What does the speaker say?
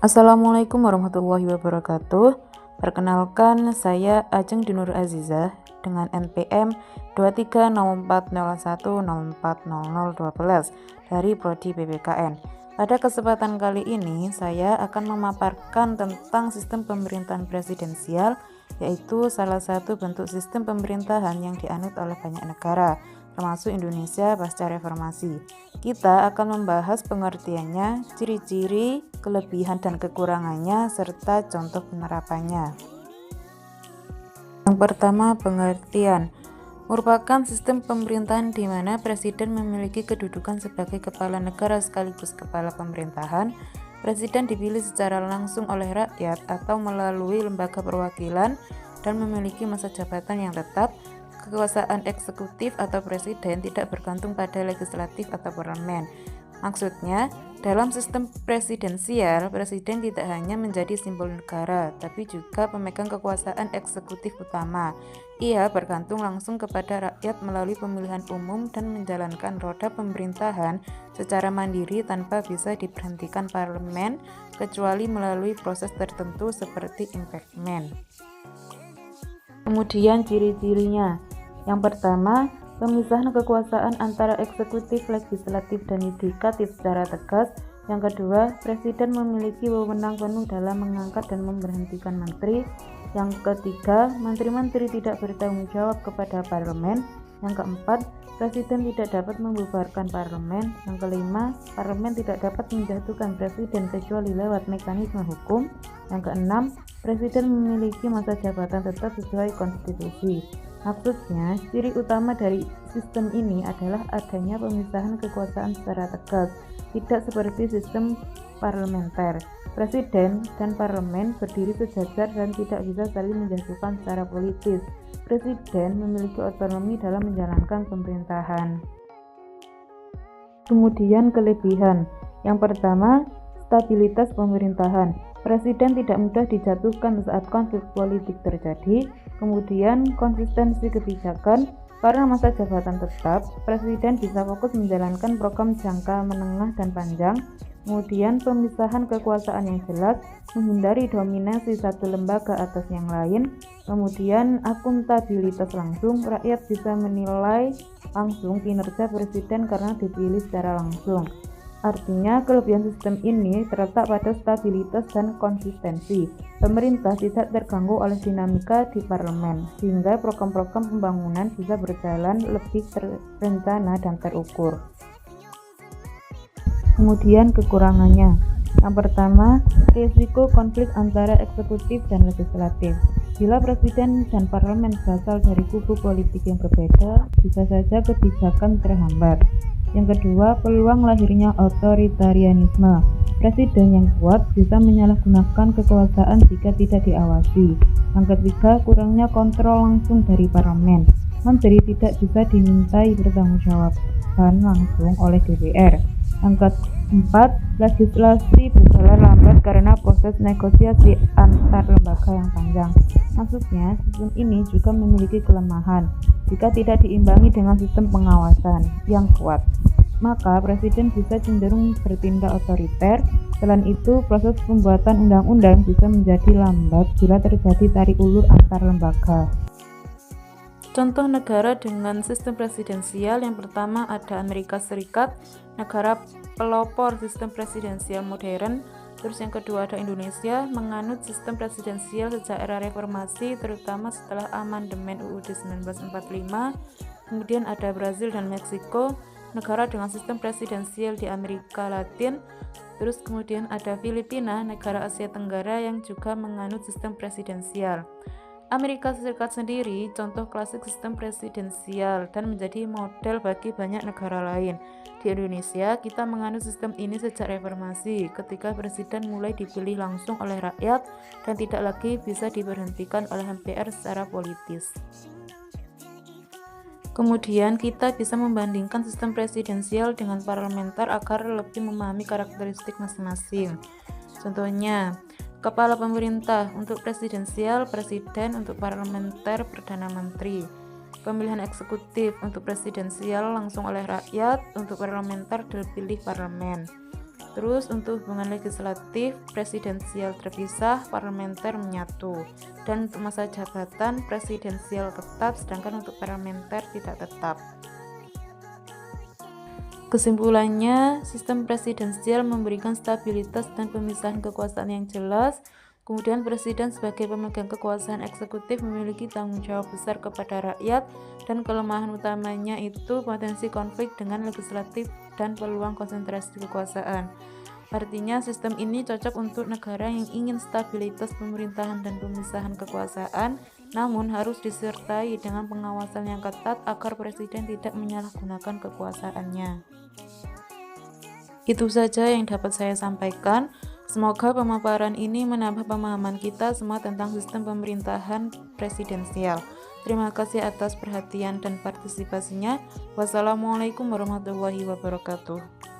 Assalamualaikum warahmatullahi wabarakatuh. Perkenalkan, saya Ajeng Dinur Azizah dengan NPM 230401040012 dari Prodi PPKN. Pada kesempatan kali ini, saya akan memaparkan tentang sistem pemerintahan presidensial, yaitu salah satu bentuk sistem pemerintahan yang dianut oleh banyak negara, termasuk Indonesia pasca reformasi. Kita akan membahas pengertiannya, ciri-ciri, kelebihan dan kekurangannya, serta contoh penerapannya. Yang pertama, pengertian merupakan sistem pemerintahan di mana presiden memiliki kedudukan sebagai kepala negara sekaligus kepala pemerintahan. Presiden dipilih secara langsung oleh rakyat atau melalui lembaga perwakilan dan memiliki masa jabatan yang tetap. Kekuasaan eksekutif atau presiden tidak bergantung pada legislatif atau parlemen. Maksudnya, dalam sistem presidensial, presiden tidak hanya menjadi simbol negara, tapi juga pemegang kekuasaan eksekutif utama. Ia bergantung langsung kepada rakyat melalui pemilihan umum dan menjalankan roda pemerintahan secara mandiri tanpa bisa diberhentikan parlemen, kecuali melalui proses tertentu seperti impeachment. Kemudian ciri-cirinya. Yang pertama, pemisahan kekuasaan antara eksekutif, legislatif, dan yudikatif secara tegas. Yang kedua, presiden memiliki wewenang penuh dalam mengangkat dan memberhentikan menteri. Yang ketiga, menteri-menteri tidak bertanggung jawab kepada parlemen. Yang keempat, presiden tidak dapat membubarkan parlemen. Yang kelima, parlemen tidak dapat menjatuhkan presiden kecuali lewat mekanisme hukum. Yang keenam, presiden memiliki masa jabatan tetap sesuai konstitusi. Maksudnya, ciri utama dari sistem ini adalah adanya pemisahan kekuasaan secara tegas, tidak seperti sistem parlementer. Presiden dan parlemen berdiri sejajar dan tidak bisa saling menjatuhkan secara politis. Presiden memiliki otonomi dalam menjalankan pemerintahan. Kemudian kelebihan. Yang pertama, stabilitas pemerintahan. Presiden tidak mudah dijatuhkan saat konflik politik terjadi. Kemudian konsistensi kebijakan. Karena masa jabatan tetap, presiden bisa fokus menjalankan program jangka menengah dan panjang. Kemudian pemisahan kekuasaan yang jelas, menghindari dominasi satu lembaga atas yang lain. Kemudian akuntabilitas langsung, rakyat bisa menilai langsung kinerja presiden karena dipilih secara langsung. Artinya, kelebihan sistem ini terletak pada stabilitas dan konsistensi. Pemerintah tidak terganggu oleh dinamika di parlemen, sehingga program-program pembangunan bisa berjalan lebih terencana dan terukur. Kemudian kekurangannya. Yang pertama, risiko konflik antara eksekutif dan legislatif. Bila presiden dan parlemen berasal dari kubu politik yang berbeda, bisa saja kebijakan terhambat. Yang kedua, peluang lahirnya otoritarianisme. Presiden yang kuat bisa menyalahgunakan kekuasaan jika tidak diawasi. Yang ketiga, kurangnya kontrol langsung dari parlemen. Menteri tidak bisa dimintai bertanggungjawabkan langsung oleh DPR. Yang keempat, legislasi berjalan lambat karena proses negosiasi antar lembaga yang panjang. Maksudnya, sistem ini juga memiliki kelemahan. Jika tidak diimbangi dengan sistem pengawasan yang kuat, maka presiden bisa cenderung bertindak otoriter. Selain itu, proses pembuatan undang-undang bisa menjadi lambat bila terjadi tarik ulur antar lembaga. Contoh negara dengan sistem presidensial, yang pertama ada Amerika Serikat, negara pelopor sistem presidensial modern. Terus yang kedua ada Indonesia, menganut sistem presidensial sejak era reformasi, terutama setelah amandemen UUD 1945. Kemudian ada Brazil dan Meksiko, negara dengan sistem presidensial di Amerika Latin. Terus kemudian ada Filipina, negara Asia Tenggara yang juga menganut sistem presidensial. Amerika Serikat sendiri contoh klasik sistem presidensial dan menjadi model bagi banyak negara lain. Di Indonesia, kita menganut sistem ini sejak reformasi, ketika presiden mulai dipilih langsung oleh rakyat dan tidak lagi bisa diberhentikan oleh MPR secara politis. Kemudian kita bisa membandingkan sistem presidensial dengan parlementer agar lebih memahami karakteristik masing-masing. Contohnya, kepala pemerintah untuk presidensial, presiden, untuk parlementer, perdana menteri. Pemilihan eksekutif untuk presidensial langsung oleh rakyat, untuk parlementer dipilih parlemen. Terus untuk hubungan legislatif, presidensial terpisah, parlementer menyatu. Dan untuk masa jabatan, presidensial tetap, sedangkan untuk parlementer tidak tetap. Kesimpulannya, sistem presidensial memberikan stabilitas dan pemisahan kekuasaan yang jelas. Kemudian presiden sebagai pemegang kekuasaan eksekutif memiliki tanggung jawab besar kepada rakyat, dan kelemahan utamanya itu potensi konflik dengan legislatif dan peluang konsentrasi kekuasaan. Artinya sistem ini cocok untuk negara yang ingin stabilitas pemerintahan dan pemisahan kekuasaan, namun harus disertai dengan pengawasan yang ketat agar presiden tidak menyalahgunakan kekuasaannya. Itu saja yang dapat saya sampaikan. Semoga pemaparan ini menambah pemahaman kita semua tentang sistem pemerintahan presidensial. Terima kasih atas perhatian dan partisipasinya. Wassalamualaikum warahmatullahi wabarakatuh.